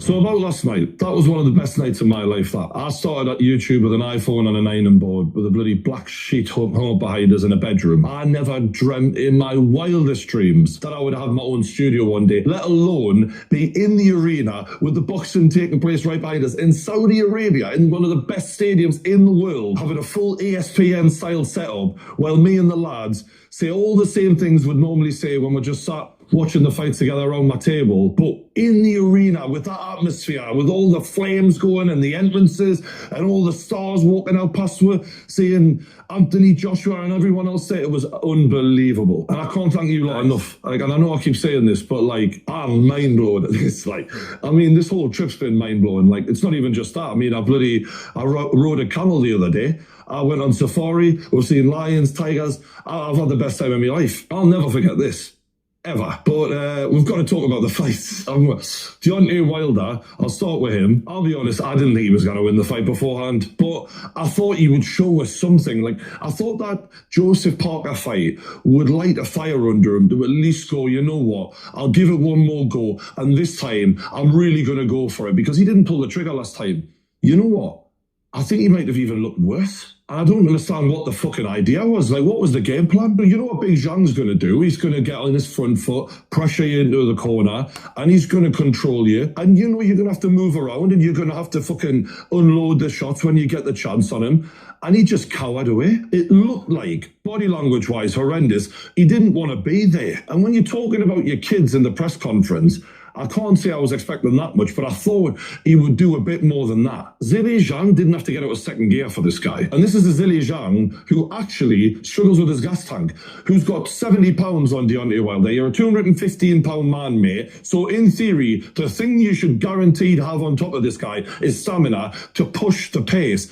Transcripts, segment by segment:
So about last night, that was one of the best nights of my life. That I started at YouTube with an iPhone and an ironing board with a bloody black sheet hung up behind us in a bedroom. I never dreamt in my wildest dreams that I would have my own studio one day, let alone be in the arena with the boxing taking place right behind us in Saudi Arabia, in one of the best stadiums in the world, having a full ESPN style setup, while me and the lads say all the same things we'd normally say when we're just sat watching the fights together around my table, but in the arena with that atmosphere, with all the flames going and the entrances and all the stars walking out past her, seeing Anthony Joshua and everyone else say it was unbelievable. And I can't thank you lot enough. Like, and I know I keep saying this, but like, I'm mind blown at this. Like, I mean, this whole trip's been mind blowing. Like, it's not even just that. I mean, I rode a camel the other day. I went on safari. We've seen lions, tigers. I've had the best time of my life. I'll never forget this. Ever. But we've got to talk about the fights. Deontay Wilder, I'll start with him. I'll be honest, I didn't think he was going to win the fight beforehand, but I thought he would show us something. Like, I thought that Joseph Parker fight would light a fire under him to at least go, you know what, I'll give it one more go, and this time I'm really going to go for it, because he didn't pull the trigger last time. You know what? I think he might have even looked worse. I don't understand what the fucking idea was. Like, what was the game plan? You know what Big Zhang's going to do? He's going to get on his front foot, pressure you into the corner, and he's going to control you. And you know you're going to have to move around, and you're going to have to fucking unload the shots when you get the chance on him. And he just cowered away. It looked like, body language-wise, horrendous. He didn't want to be there. And when you're talking about your kids in the press conference, I can't say I was expecting that much, but I thought he would do a bit more than that. Zhang didn't have to get out of second gear for this guy. And this is a Zhang who actually struggles with his gas tank, who's got 70 pounds on Deontay Wilder. You're a 215-pound man, mate. So in theory, the thing you should guaranteed have on top of this guy is stamina to push the pace.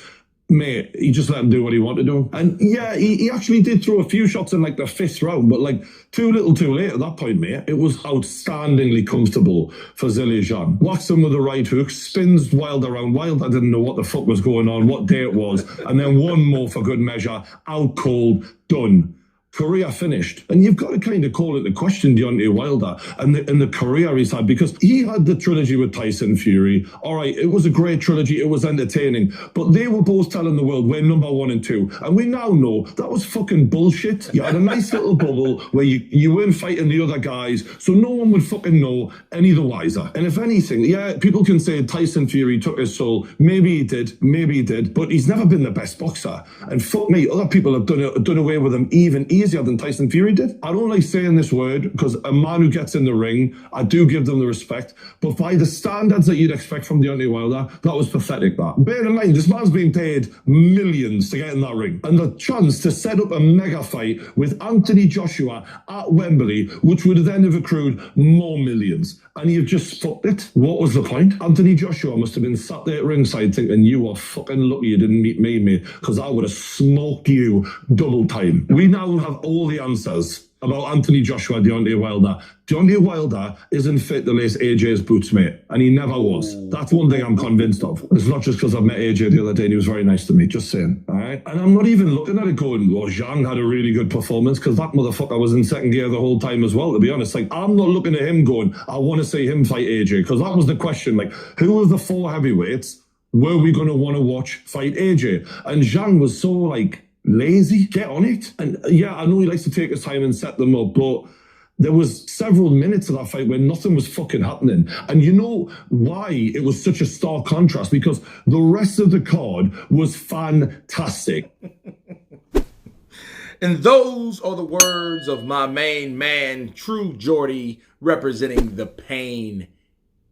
Mate, he just let him do what he wanted to do. And yeah, he actually did throw a few shots in like the fifth round, but like too little too late at that point, mate. It was outstandingly comfortable for Zhang. Whacks him with the right hook, spins Wilder around. Wilder didn't know what the fuck was going on, what day it was. And then one more for good measure, out cold, done. Career finished. And you've got to kind of call it the question, Deontay Wilder, and the career he's had, because he had the trilogy with Tyson Fury. All right, it was a great trilogy. It was entertaining. But they were both telling the world we're number 1 and 2. And we now know that was fucking bullshit. You had a nice little bubble where you weren't fighting the other guys, so no one would fucking know any the wiser. And if anything, yeah, people can say Tyson Fury took his soul. Maybe he did, but he's never been the best boxer. And fuck me, other people have done away with him even easier than Tyson Fury did. I don't like saying this word, because a man who gets in the ring, I do give them the respect, but by the standards that you'd expect from Deontay Wilder, that was pathetic, that. Bear in mind, this man's been paid millions to get in that ring, and the chance to set up a mega fight with Anthony Joshua at Wembley, which would then have accrued more millions, and you've just fucked it. What was the point? Anthony Joshua must have been sat there at ringside thinking, you are fucking lucky you didn't meet me, mate, because I would have smoked you double time. We now have all the answers about Anthony Joshua, Deontay Wilder. Deontay Wilder isn't fit to lace AJ's boots, mate, and he never was. That's one thing I'm convinced of. It's not just because I've met AJ the other day and he was very nice to me, just saying, all right? And I'm not even looking at it going, well, Zhang had a really good performance, because that motherfucker was in second gear the whole time as well, to be honest. Like, I'm not looking at him going, I want to see him fight AJ, because that was the question. Like, who of the 4 heavyweights were we going to want to watch fight AJ? And Zhang was so, like, lazy. Get on it. And yeah, I know he likes to take his time and set them up, but there was several minutes of that fight where nothing was fucking happening. And you know why it was such a stark contrast? Because the rest of the card was fantastic. And those are the words of my main man, True Geordie, representing the pain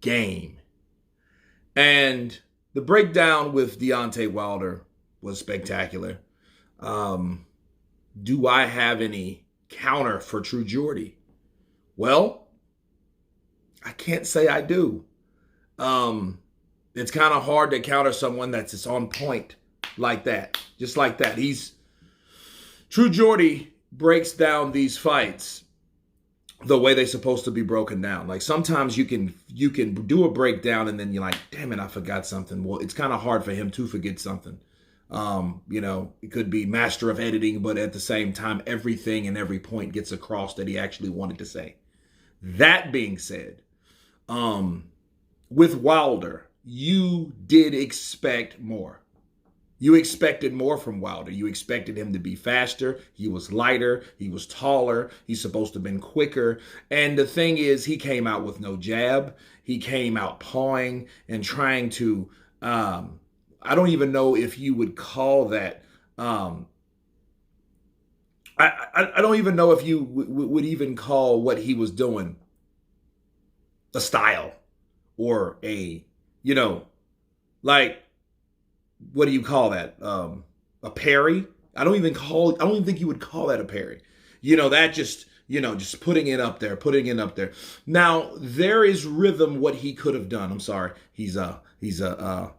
game. And the breakdown with Deontay Wilder was spectacular. Do I have any counter for True Geordie? Well, I can't say I do. It's kind of hard to counter someone that's just on point like that, just like that. True Geordie breaks down these fights the way they're supposed to be broken down. Like, sometimes you can do a breakdown and then you're like, damn it, I forgot something. Well, it's kind of hard for him to forget something. It could be master of editing, but at the same time, everything and every point gets across that he actually wanted to say. That being said, with Wilder, you did expect more. You expected more from Wilder. You expected him to be faster. He was lighter. He was taller. He's supposed to have been quicker. And the thing is, he came out with no jab. He came out pawing and trying to, I don't even know if you would call that, I don't even know if you would even call what he was doing a style or a, like, what do you call that? A parry? I don't even think you would call that a parry. That just putting it up there. Now, there is rhythm what he could have done. I'm sorry. He's a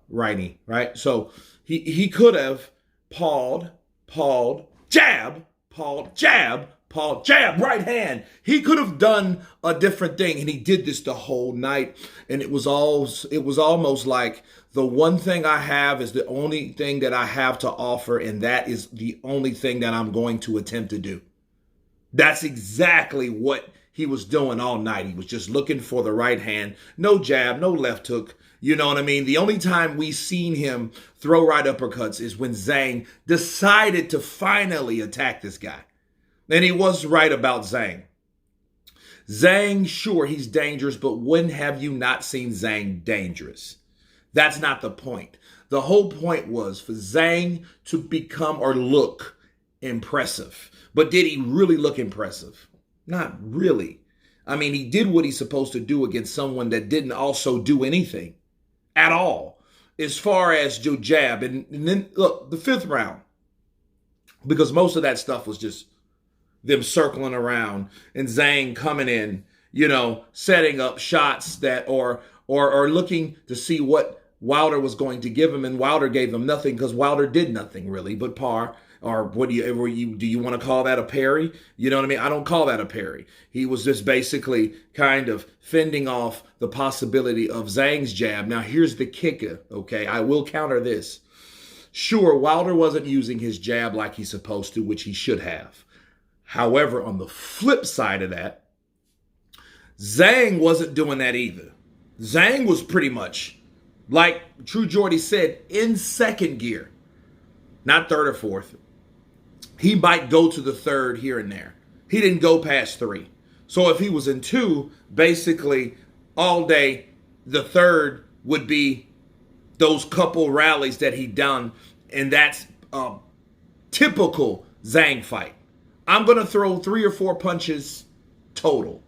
righty, right? So he could have pawed, jab, right hand. He could have done a different thing, and he did this the whole night. And it was almost like, the one thing I have is the only thing that I have to offer, and that is the only thing that I'm going to attempt to do. That's exactly what he was doing all night. He was just looking for the right hand. No jab, no left hook. You know what I mean? The only time we seen him throw right uppercuts is when Zhang decided to finally attack this guy. And he was right about Zhang. Zhang, sure, he's dangerous, but when have you not seen Zhang dangerous? That's not the point. The whole point was for Zhang to become or look impressive. But did he really look impressive? Not really. I mean, he did what he's supposed to do against someone that didn't also do anything at all as far as Joe jab. And then, look, the fifth round, because most of that stuff was just them circling around and Zhang coming in, setting up shots that or looking to see what Wilder was going to give him, and Wilder gave him nothing because Wilder did nothing really but par. Or what do you want to call that a parry? You know what I mean? I don't call that a parry. He was just basically kind of fending off the possibility of Zhang's jab. Now here's the kicker, okay? I will counter this. Sure, Wilder wasn't using his jab like he's supposed to, which he should have. However, on the flip side of that, Zhang wasn't doing that either. Zhang was pretty much, like True Geordie said, in second gear, not third or fourth. He might go to the third here and there. He didn't go past three. So if he was in two, basically all day, the third would be those couple rallies that he done, and that's a typical Zhang fight. I'm going to throw 3 or 4 punches total.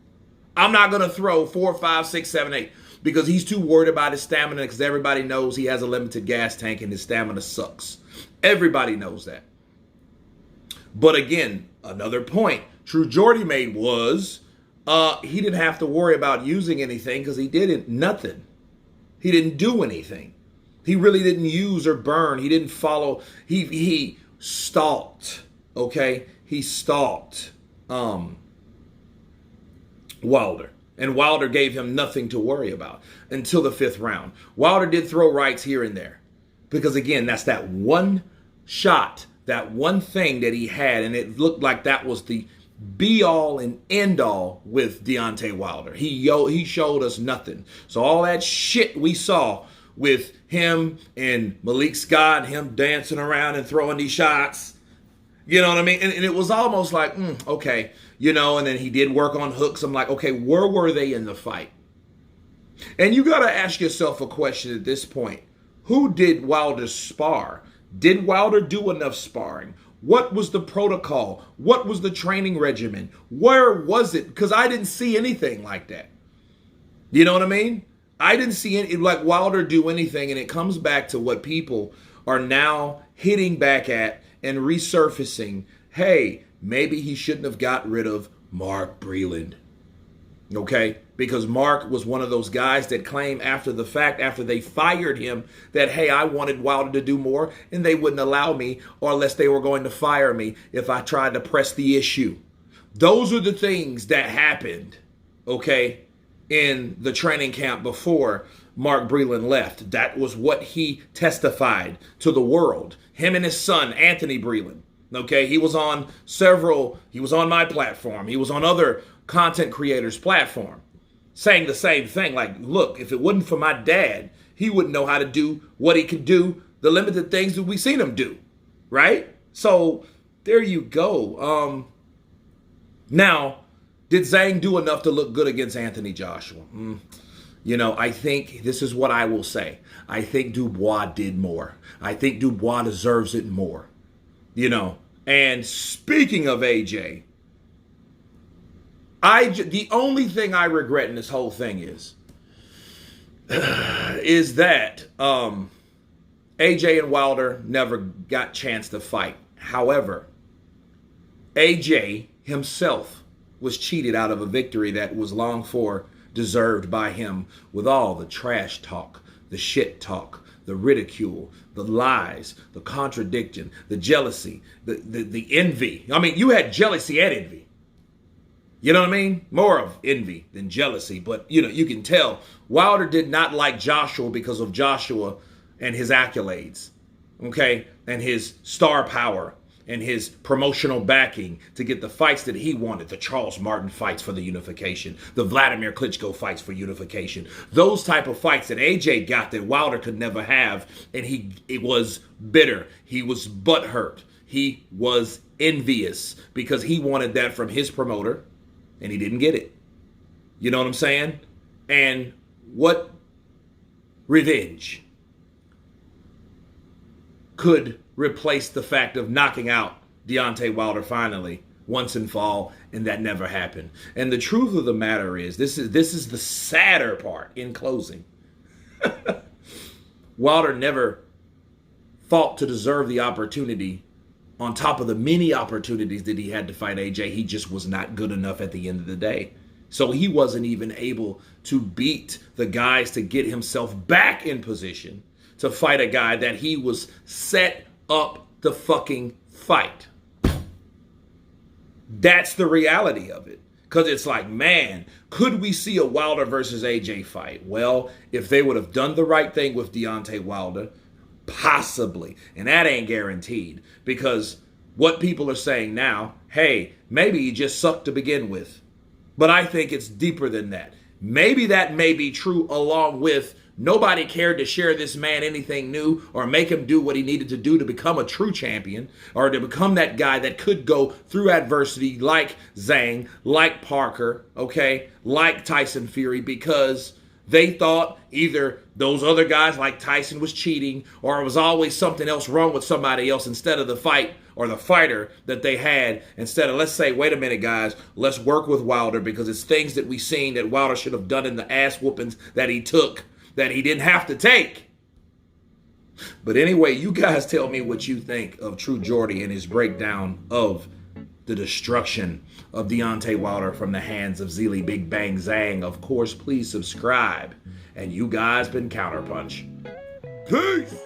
I'm not going to throw 4, 5, 6, 7, 8 because he's too worried about his stamina because everybody knows he has a limited gas tank and his stamina sucks. Everybody knows that. But again, another point True Geordie made was he didn't have to worry about using anything because he didn't nothing. He didn't do anything. He really didn't use or burn. He didn't follow. He stalked. Okay, he stalked Wilder. And Wilder gave him nothing to worry about until the 5th round. Wilder did throw rights here and there. Because again, that's that one shot, that one thing that he had. And it looked like that was the be-all and end-all with Deontay Wilder. He showed us nothing. So all that shit we saw with him and Malik Scott, him dancing around and throwing these shots, you know what I mean? And it was almost like, okay, and then he did work on hooks. I'm like, okay, where were they in the fight? And you got to ask yourself a question at this point. Who did Wilder spar? Did Wilder do enough sparring? What was the protocol? What was the training regimen? Where was it? Because I didn't see anything like that. You know what I mean? I didn't see any, like Wilder do anything, and it comes back to what people are now hitting back at and resurfacing. Hey, maybe he shouldn't have got rid of Mark Breland. Okay? Because Mark was one of those guys that claimed after the fact, after they fired him, that, hey, I wanted Wilder to do more, and they wouldn't allow me, or unless they were going to fire me if I tried to press the issue. Those are the things that happened, okay, in the training camp before Mark Breland left. That was what he testified to the world. Him and his son, Anthony Breland. Okay, he was on my platform. He was on other content creators' platform. saying the same thing. Like, look, if it wasn't for my dad, he wouldn't know how to do what he could do, the limited things that we seen him do, right? So there you go. Now, did Zhang do enough to look good against Anthony Joshua? You know, I think this is what I will say. I think Dubois did more. I think Dubois deserves it more. You know, and speaking of AJ, the only thing I regret in this whole thing is that AJ and Wilder never got chance to fight. However, AJ himself was cheated out of a victory that was long for deserved by him, with all the trash talk, the shit talk, the ridicule, the lies, the contradiction, the jealousy, the envy. I mean, you had jealousy and envy. You know what I mean? More of envy than jealousy. But, you know, you can tell Wilder did not like Joshua because of Joshua and his accolades, okay? And his star power and his promotional backing to get the fights that he wanted. The Charles Martin fights for the unification. The Vladimir Klitschko fights for unification. Those type of fights that AJ got that Wilder could never have. And it was bitter. He was butthurt. He was envious because he wanted that from his promoter and he didn't get it. You know what I'm saying? And what revenge could replace the fact of knocking out Deontay Wilder finally, once and for all, and that never happened. And the truth of the matter is, this is the sadder part in closing. Wilder never fought to deserve the opportunity on top of the many opportunities that he had to fight AJ. He just was not good enough at the end of the day. So he wasn't even able to beat the guys to get himself back in position to fight a guy that he was set up to fucking fight. That's the reality of it. Because it's like, man, could we see a Wilder versus AJ fight? Well, if they would have done the right thing with Deontay Wilder, possibly. And that ain't guaranteed. Because what people are saying now, hey, maybe he just sucked to begin with. But I think it's deeper than that. Maybe that may be true, along with nobody cared to share this man anything new or make him do what he needed to do to become a true champion or to become that guy that could go through adversity like Zhang, like Parker, okay, like Tyson Fury, because they thought either those other guys like Tyson was cheating or it was always something else wrong with somebody else instead of the fight or the fighter that they had. Instead of, let's say, wait a minute, guys, let's work with Wilder because it's things that we seen that Wilder should have done in the ass whoopings that he took that he didn't have to take. But anyway, you guys tell me what you think of True Geordie and his breakdown of the destruction of Deontay Wilder from the hands of Zhilei Big Bang Zhang. Of course, please subscribe. And you guys been Counterpunch. Peace!